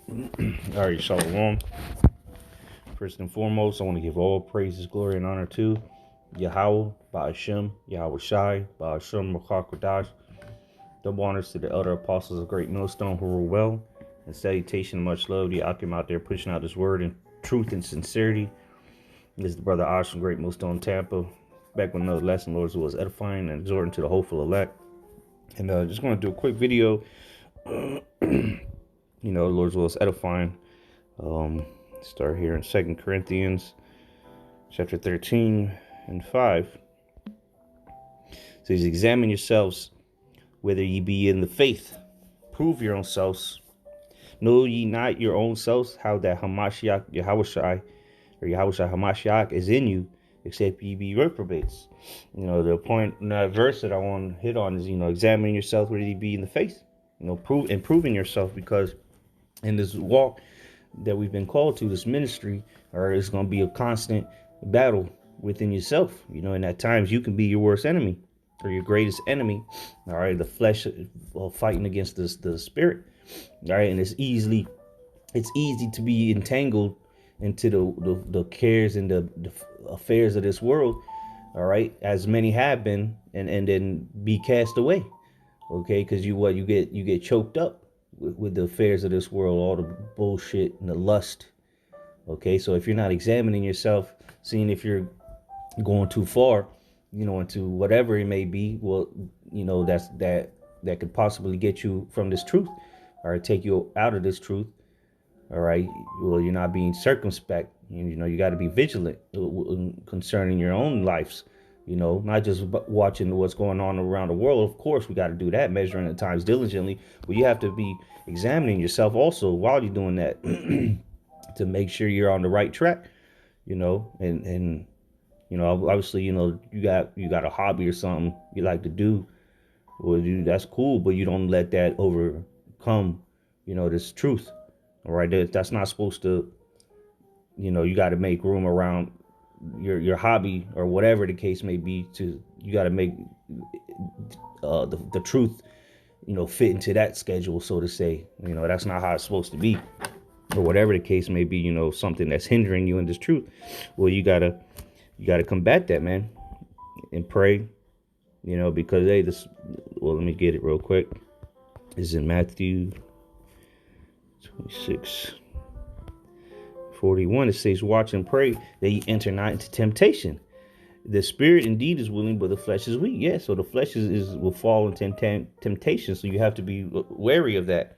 All right, Shalom. First and foremost, I want to give all praises, glory, and honor to Yahweh, Ba'ashem, Yahweh Shai, Ba'ashem, Makakwadash. Double honors to the elder apostles of Great Millstone who rule well. And salutation and much love to Yakim out there pushing out this word in truth and sincerity. This is the brother Ash from Great Millstone, Tampa. Back with another lesson, Lord's will is edifying and exhorting to the hopeful elect. And just going to do a quick video. Lord's will is edifying. Start here in 2 Corinthians chapter 13 and 5. So he's examine yourselves whether ye be in the faith. Prove your own selves. Know ye not your own selves how that Hamashiach Yahushai or Yahushai Hamashiach is in you, except ye be reprobates. The point in that verse that I want to hit on is, examining yourself whether ye be in the faith. Proving yourself, because in this walk that we've been called to, this ministry, or it's going to be a constant battle within yourself. And at times you can be your worst enemy or your greatest enemy. All right, the flesh fighting against the spirit. All right, and it's easy to be entangled into the cares and the affairs of this world. All right, as many have been, and then be cast away. Okay, because you get choked up with the affairs of this world, all the bullshit and the lust. Okay, so if you're not examining yourself, seeing if you're going too far, into whatever it may be, well, that could possibly get you from this truth, or take you out of this truth. All right, well, you're not being circumspect. You got to be vigilant concerning your own lives. Not just watching what's going on around the world. Of course, we got to do that, measuring the times diligently. But you have to be examining yourself also while you're doing that to make sure you're on the right track. And obviously, you got a hobby or something you like to do. Well, that's cool, but you don't let that overcome, this truth. All right, that's not supposed to. You got to make room around your hobby or whatever the case may be. You got to make the truth fit into that schedule, so to say. That's not how it's supposed to be, or whatever the case may be. Something that's hindering you in this truth. Well, you gotta combat that, man, and pray. Because let me get it real quick. This is in Matthew 26:41. It says, watch and pray that ye enter not into temptation. The spirit indeed is willing, but the flesh is weak. Yeah, so the flesh will fall into temptation. So you have to be wary of that.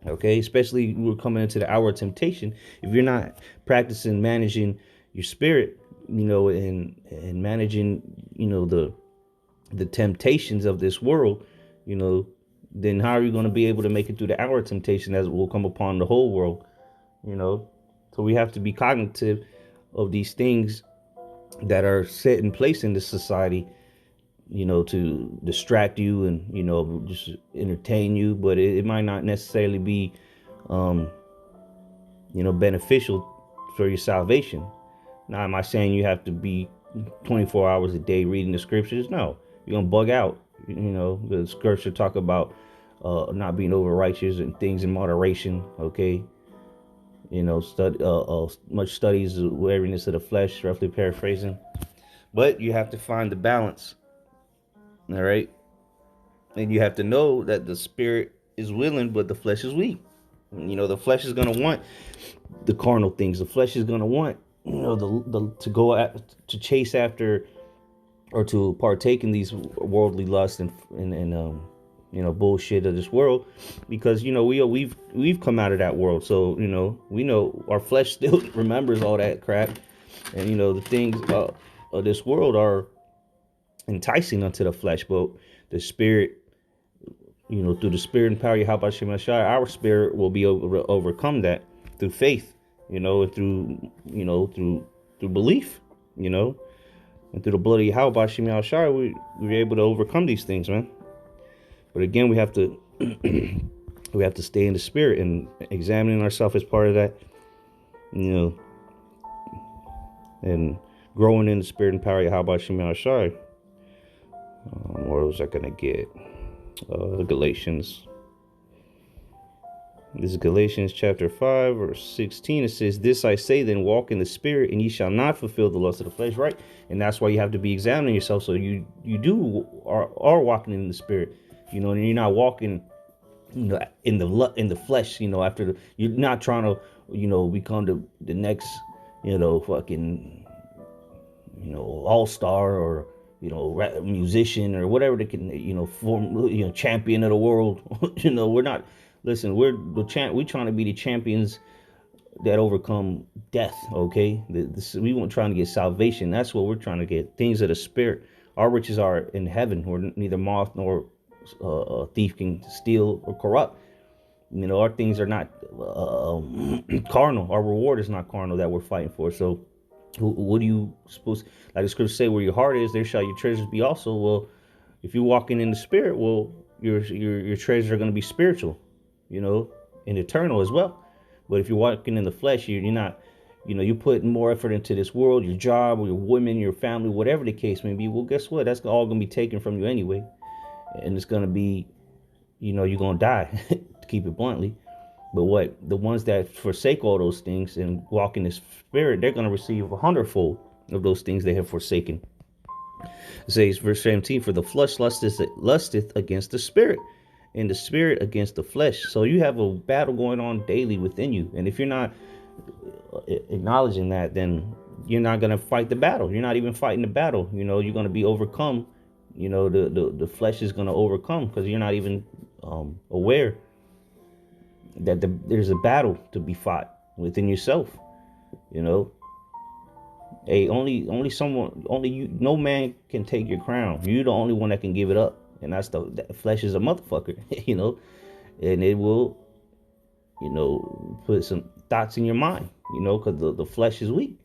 Okay, especially we're coming into the hour of temptation. If you're not practicing managing your spirit, and managing, the temptations of this world, then how are you going to be able to make it through the hour of temptation as it will come upon the whole world? So we have to be cognitive of these things that are set in place in this society, to distract you and, just entertain you. But it might not necessarily be, beneficial for your salvation. Now, am I saying you have to be 24 hours a day reading the scriptures? No, you're going to bug out. The scripture talk about not being over righteous and things in moderation. Okay. Much studies the weariness of the flesh, roughly paraphrasing. But you have to find the balance. All right. And you have to know that the spirit is willing, but the flesh is weak. The flesh is going to want the carnal things. The flesh is going to want, to go to chase after or to partake in these worldly lusts and bullshit of this world, because we've come out of that world, so we know our flesh still remembers all that crap, and the things of this world are enticing unto the flesh, but the spirit, through the spirit and power of Yahweh Hashem Ashai, our spirit will be overcome that through faith, and through belief, and through the blood of Yahweh Hashem Ashai, we're able to overcome these things, man. But again, we have to stay in the spirit, and examining ourselves as part of that, and growing in the spirit and power of Yahweh Shemel Shai. Where was I gonna get? Galatians This is Galatians chapter 5, verse 16. It says, this I say then, walk in the spirit, and ye shall not fulfill the lust of the flesh, right? And that's why you have to be examining yourself. So you are walking in the spirit, and you're not walking, in the flesh, after you're not trying to, become the next, fucking, all-star or, musician or whatever they can, form, champion of the world. We're not. Listen, we're trying to be the champions that overcome death. Okay, we weren't trying to get salvation. That's what we're trying to get. Things of the spirit. Our riches are in heaven, where neither moth nor a thief can steal or corrupt. Our things are not carnal. Our reward is not carnal that we're fighting for. So, what do you suppose? Like the scriptures say, where your heart is, there shall your treasures be also. Well, if you're walking in the spirit, well, your treasures are going to be spiritual, and eternal as well. But if you're walking in the flesh, you're not, you're putting more effort into this world, your job, or your women, your family, whatever the case may be. Well, guess what? That's all going to be taken from you anyway. And it's going to be, you're going to die, to keep it bluntly. But the ones that forsake all those things and walk in the spirit, they're going to receive 100-fold of those things they have forsaken. It says, verse 17, for the flesh lusteth against the spirit, and the spirit against the flesh. So you have a battle going on daily within you. And if you're not acknowledging that, then you're not going to fight the battle. You're not even fighting the battle. You're going to be overcome. The flesh is going to overcome because you're not even aware that there's a battle to be fought within yourself. Hey, only someone, only you, no man can take your crown. You're the only one that can give it up. And that's that flesh is a motherfucker, and it will, put some thoughts in your mind, because the flesh is weak.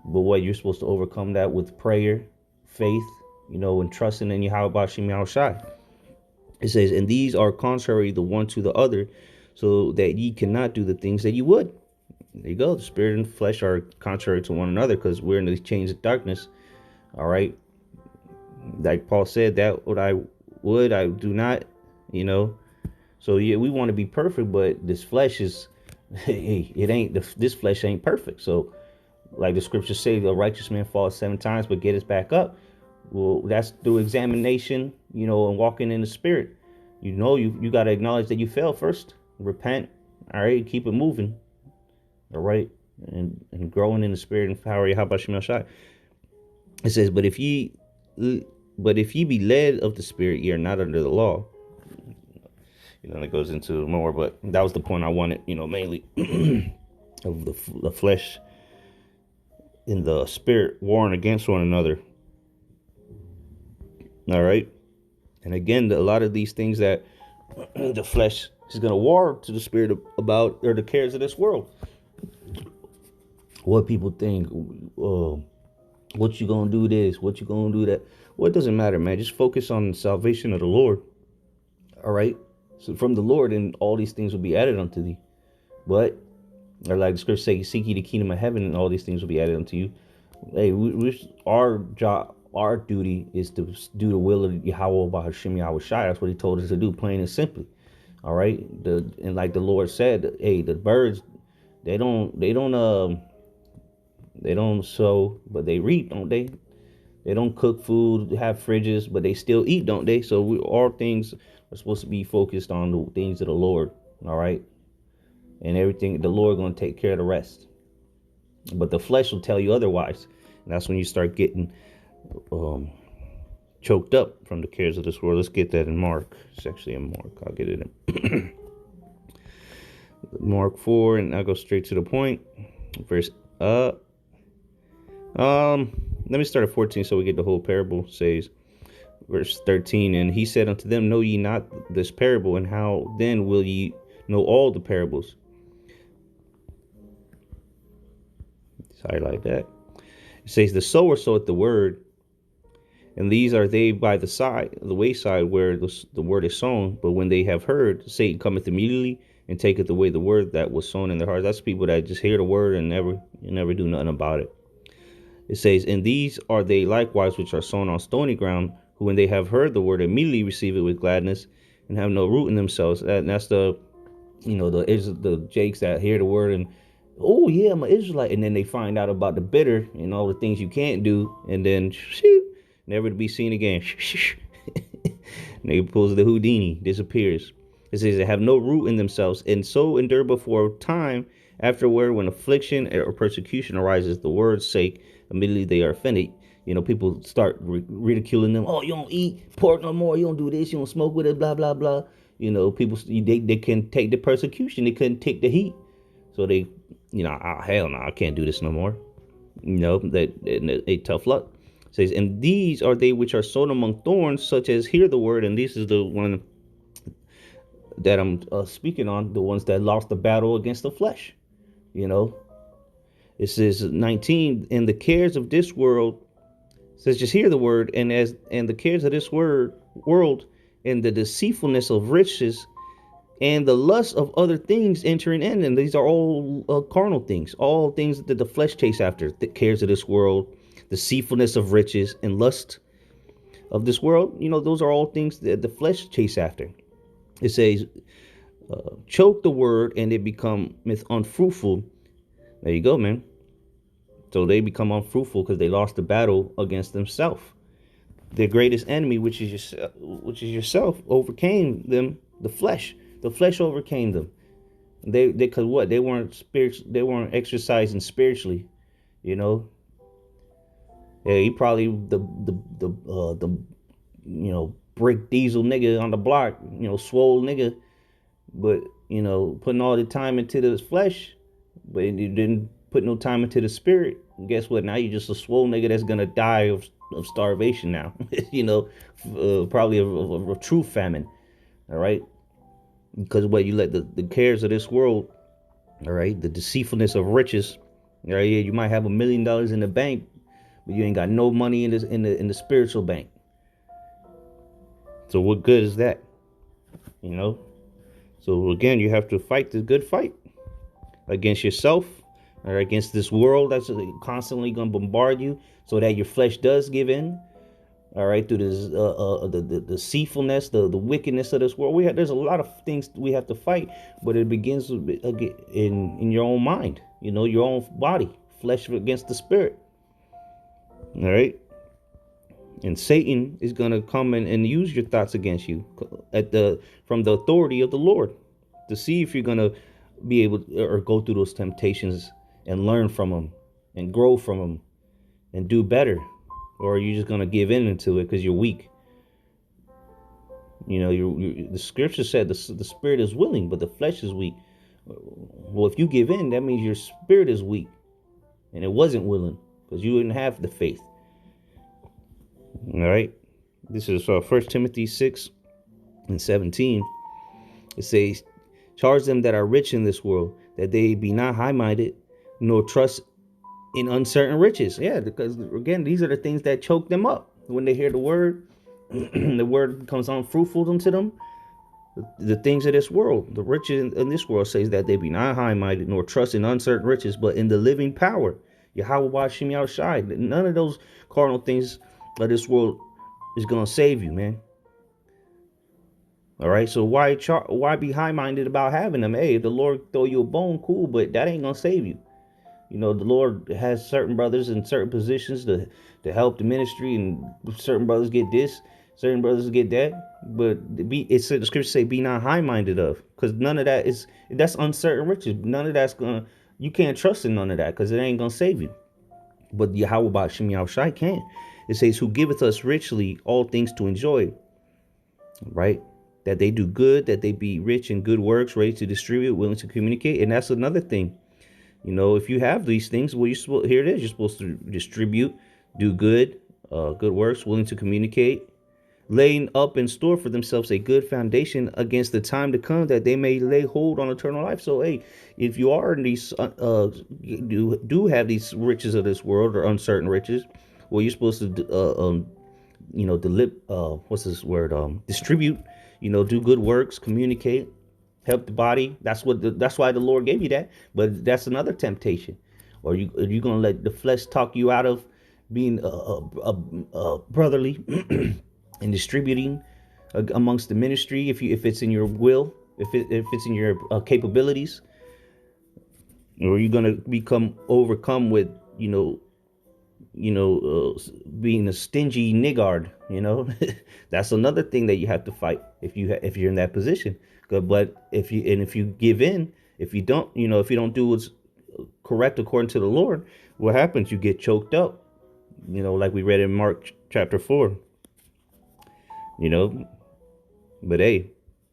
But what you're supposed to overcome that with prayer, faith, and trusting in Yahweh Shem Yahushai. It says, and these are contrary the one to the other, so that ye cannot do the things that you would. There you go. The spirit and the flesh are contrary to one another because we're in these chains of darkness. All right. Like Paul said, that what I would, I do not, So yeah, we want to be perfect, but this flesh is, this flesh ain't perfect. So like the scriptures say, a righteous man falls 7 times, but get us back up. Well, that's through examination, and walking in the spirit. You got to acknowledge that you fell first. Repent. All right. Keep it moving. All right. And growing in the spirit and power. How about Shemel Shai? It says, but if ye be led of the spirit, ye are not under the law. It goes into more, but that was the point I wanted, mainly of the flesh and the spirit warring against one another. All right. And again, a lot of these things that the flesh is going to war to the spirit about are the cares of this world. What people think, what you going to do this, what you going to do that. Well, it doesn't matter, man. Just focus on the salvation of the Lord. All right. So from the Lord, and all these things will be added unto thee. But, or like the scripture say, seek ye the kingdom of heaven, and all these things will be added unto you. Hey, our job, our duty is to do the will of Yahweh by Hashem Yahushai. That's what he told us to do, plain and simply. All right. And like the Lord said, hey, the birds, they don't sow, but they reap, don't they? They don't cook food, have fridges, but they still eat, don't they? So all things are supposed to be focused on the things of the Lord, all right? And everything, the Lord going to take care of the rest. But the flesh will tell you otherwise. And that's when you start getting choked up from the cares of this world. Let's get that in Mark. It's actually in Mark. I'll get it in Mark 4, and I'll go straight to the point. Verse let me start at 14 so we get the whole parable. It says, verse 13, and he said unto them, know ye not this parable, and how then will ye know all the parables? Let's highlight that. It says, the sower soweth the word, and these are they by the wayside where the word is sown. But when they have heard, Satan cometh immediately and taketh away the word that was sown in their hearts. That's people that just hear the word and never do nothing about it. It says, and these are they likewise which are sown on stony ground, who when they have heard the word immediately receive it with gladness, and have no root in themselves. That's the the Jakes that hear the word and, oh yeah, I'm an Israelite, and then they find out about the bitter and all the things you can't do, and then shoot, never to be seen again. Nigga pulls the Houdini, disappears. It says they have no root in themselves, and so endure before time. Afterward, when affliction or persecution arises, the word's sake, immediately they are offended. People start ridiculing them. Oh, you don't eat pork no more. You don't do this. You don't smoke with it. Blah blah blah. People they can take the persecution. They couldn't take the heat, so they, oh, hell no, I can't do this no more. They tough luck. It says, and these are they which are sown among thorns, such as hear the word, and this is the one that I'm speaking on, the ones that lost the battle against the flesh. It says 19, and the cares of this world, says just hear the word, and the cares of this world and the deceitfulness of riches and the lust of other things entering in, and these are all carnal things, all things that the flesh chase after, the cares of this world, deceitfulness of riches and lust of this world. Those are all things that the flesh chase after. It says, choke the word and it become unfruitful. There you go, man. So they become unfruitful because they lost the battle against themselves. Their greatest enemy, which is yourself, overcame them. The flesh overcame them. They because what? They weren't spiritual. They weren't exercising spiritually. Yeah, he probably the brick diesel nigga on the block. Swole nigga, but putting all the time into the flesh, but he didn't put no time into the spirit. And guess what? Now you're just a swole nigga that's gonna die of starvation now. Probably a true famine. All right, because what you let the cares of this world, all right, the deceitfulness of riches. All right, yeah, you might have $1 million in the bank, but you ain't got no money in the spiritual bank. So what good is that? So again, you have to fight the good fight against yourself, or against this world that's constantly going to bombard you, so that your flesh does give in. All right, through this the deceitfulness, the wickedness of this world. There's a lot of things we have to fight, but it begins in your own mind. Your own body, flesh against the spirit. All right, and Satan is going to come and use your thoughts against you from the authority of the Lord, to see if you're going to be able or go through those temptations and learn from them and grow from them and do better, or are you just going to give in into it because you're weak? The scripture said the spirit is willing, but the flesh is weak. Well, if you give in, that means your spirit is weak, and it wasn't willing because you didn't have the faith. All right, this is 1 Timothy 6:17. It says, charge them that are rich in this world, that they be not high-minded, nor trust in uncertain riches. Yeah, because again, these are the things that choke them up. When they hear the word, the word becomes unfruitful unto them. The things of this world, the riches in this world, says that they be not high-minded, nor trust in uncertain riches, but in the living power, Yahweh Bashim Yahushai. None of those carnal things of this world is gonna save you, man. All right, so why be high-minded about having them? Hey, if the Lord throw you a bone, cool, but that ain't gonna save you. The Lord has certain brothers in certain positions to help the ministry, and certain brothers get this, certain brothers get that. But the scriptures say, be not high-minded of, because none of that's uncertain riches. None of that's you can't trust in none of that, because it ain't gonna save you. But Yahweh Bashim Yahushai can. It says, who giveth us richly all things to enjoy. Right? That they do good, that they be rich in good works, ready to distribute, willing to communicate. And that's another thing. If you have these things, well, here it is. You're supposed to distribute, do good, good works, willing to communicate, laying up in store for themselves a good foundation against the time to come, that they may lay hold on eternal life. So, hey, if you are in these, do have these riches of this world, or uncertain riches, well, you're supposed to, distribute, do good works, communicate, help the body. That's why the Lord gave you that. But that's another temptation. Or are you gonna let the flesh talk you out of being brotherly and distributing amongst the ministry if it's in your will? if it's in your capabilities, or you're gonna become overcome with being a stingy niggard. That's another thing that you have to fight if you're in that position. But if you give in, if you don't do what's correct according to the Lord, what happens? You get choked up. Like we read in Mark chapter 4. But hey,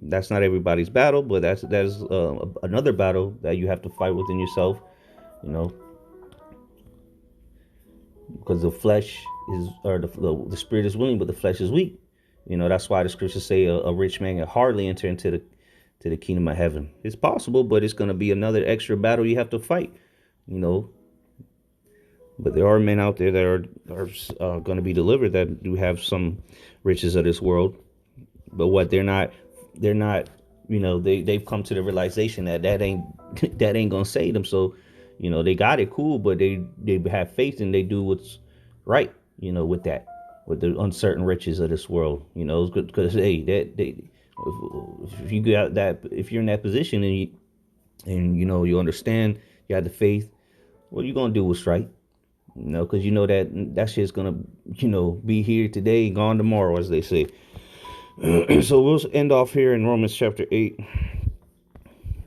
that's not everybody's battle, but that's another battle that you have to fight within yourself. Because the flesh is, or the spirit is willing, but the flesh is weak. That's why the scriptures say a rich man can hardly enter into the kingdom of heaven. It's possible, but it's going to be another extra battle you have to fight. But there are men out there that are going to be delivered that do have some riches of this world. But what they're not, they've come to the realization that ain't going to save them. So, they got it cool, but they have faith and they do what's right, with the uncertain riches of this world, because if you got that, if you're in that position and you understand, you have the faith, what you going to do what's right. Because that shit's gonna, be here today, gone tomorrow, as they say. So we'll end off here in Romans chapter 8,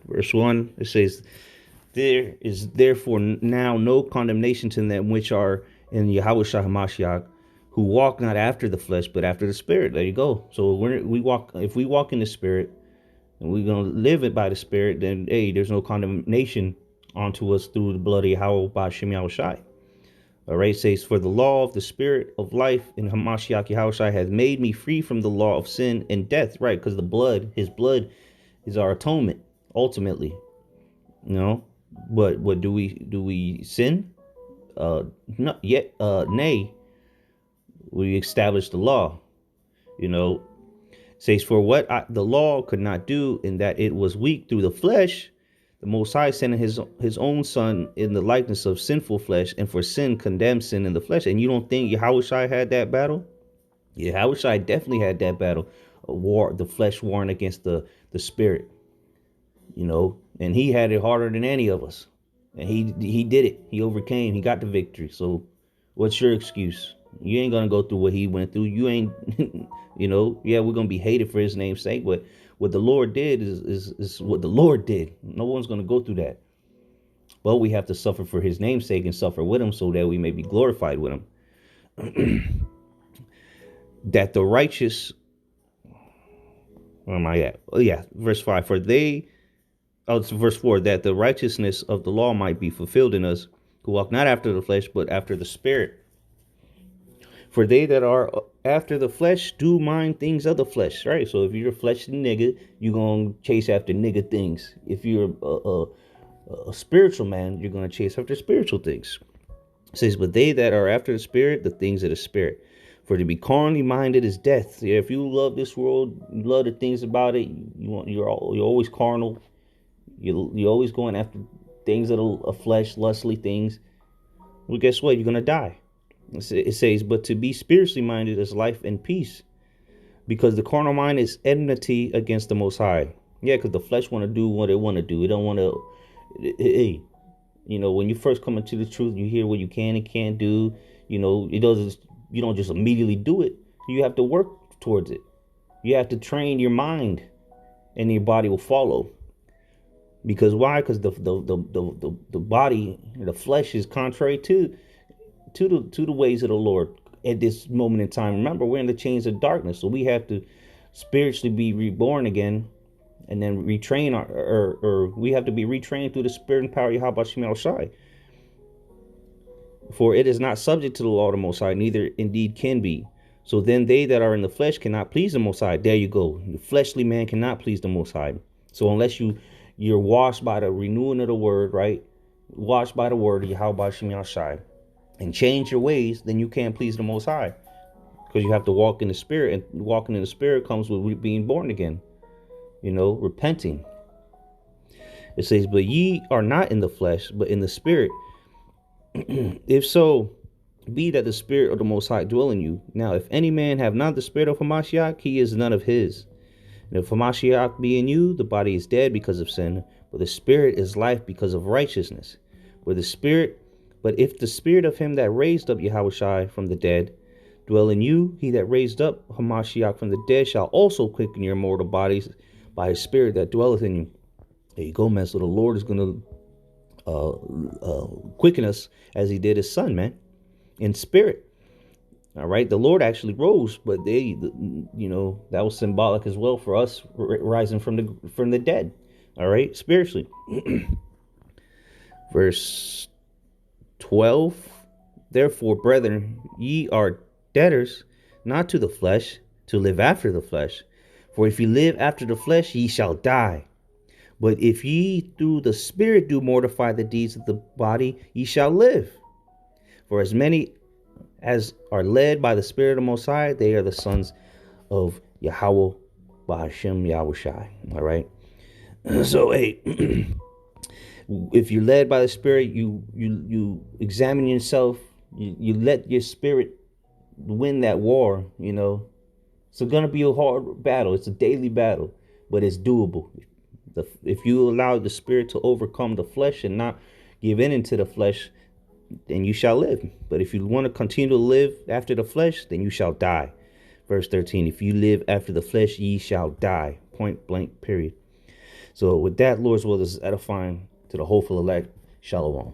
verse 1. It says, "There is therefore now no condemnation to them which are in Yahushua HaMashiach, who walk not after the flesh, but after the Spirit." There you go. So if we walk in the Spirit, and we're gonna live it by the Spirit, then hey, there's no condemnation onto us through the blood of Yahweh by Shem Yahushai. All right, it says, "For the law of the Spirit of life in Hamashiach Yahushua has made me free from the law of sin and death." Right, because his blood is our atonement, ultimately. But what do we sin? Not yet. Nay, we establish the law. It says, "For what the law could not do, in that it was weak through the flesh, the Most High sent his own Son in the likeness of sinful flesh, and for sin condemned sin in the flesh." And you don't think Yahushua had that battle? Yeah, Yahushua definitely had that battle, a war, the flesh warring against the spirit. And he had it harder than any of us, and he did it. He overcame. He got the victory. So, what's your excuse? You ain't gonna go through what he went through. You ain't, Yeah, we're gonna be hated for his name's sake, but what the Lord did is what the Lord did. No one's going to go through that. But we have to suffer for his name's sake and suffer with him so that we may be glorified with him. That the righteous, where am I at? Oh yeah, verse 5. It's verse 4, that the righteousness of the law might be fulfilled in us, who walk not after the flesh, but after the Spirit. For they that are after the flesh do mind things of the flesh, right? So if you're a fleshly nigga, you're going to chase after nigga things. If you're a spiritual man, you're going to chase after spiritual things. It says, "But they that are after the Spirit, the things of the Spirit. For to be carnally minded is death." Yeah, if you love this world, you love the things about it, you're always carnal. You're always going after things of flesh, lustly things. Well, guess what? You're going to die. It says, "But to be spiritually minded is life and peace, because the carnal mind is enmity against the Most High." Yeah, because the flesh want to do what it want to do. It don't want to. Hey, when you first come into the truth, you hear what you can and can't do. It doesn't. You don't just immediately do it. You have to work towards it. You have to train your mind, and your body will follow. Because why? Because the body, the flesh, is contrary to the ways of the Lord at this moment in time. Remember, we're in the chains of darkness, so we have to spiritually be reborn again, and then retrain or we have to be retrained through the Spirit and power of Yahweh Shem Yahushai. "For it is not subject to the law of the Most High, neither indeed can be. So then they that are in the flesh cannot please the Most High." There you go. The fleshly man cannot please the Most High. So unless you're washed by the renewing of the word, right? Washed by the word of Yahweh Shem Yahushai, and change your ways, then you can't please the Most High, because you have to walk in the Spirit, and walking in the Spirit comes with being born again, repenting. It says, "But ye are not in the flesh, but in the Spirit, if so be that the Spirit of the Most High dwell in you. Now if any man have not the Spirit of Hamashiach, he is none of his. And if Hamashiach be in you, the body is dead because of sin, but the spirit is life because of righteousness. But if the spirit of him that raised up Yahushua from the dead dwell in you, he that raised up Hamashiach from the dead shall also quicken your mortal bodies by his spirit that dwelleth in you. There you go, man. So the Lord is going to quicken us as he did his son, man, in spirit. All right. The Lord actually rose, but that was symbolic as well for us rising from the dead. All right. Spiritually. Verse 12. Therefore, brethren, ye are debtors, not to the flesh, to live after the flesh. For if ye live after the flesh, ye shall die. But if ye through the Spirit do mortify the deeds of the body, ye shall live. For as many as are led by the Spirit of Most High, they are the sons of Yahweh Ba'ashem Yahushai. All right. So, hey, if you're led by the Spirit, you examine yourself. You let your spirit win that war. It's going to be a hard battle. It's a daily battle, but it's doable. If you allow the spirit to overcome the flesh and not give in into the flesh, then you shall live. But if you want to continue to live after the flesh, then you shall die. Verse 13, if you live after the flesh, ye shall die. Point blank, period. So with that, Lord's will, this is edifying to the hopeful elect. Shalom.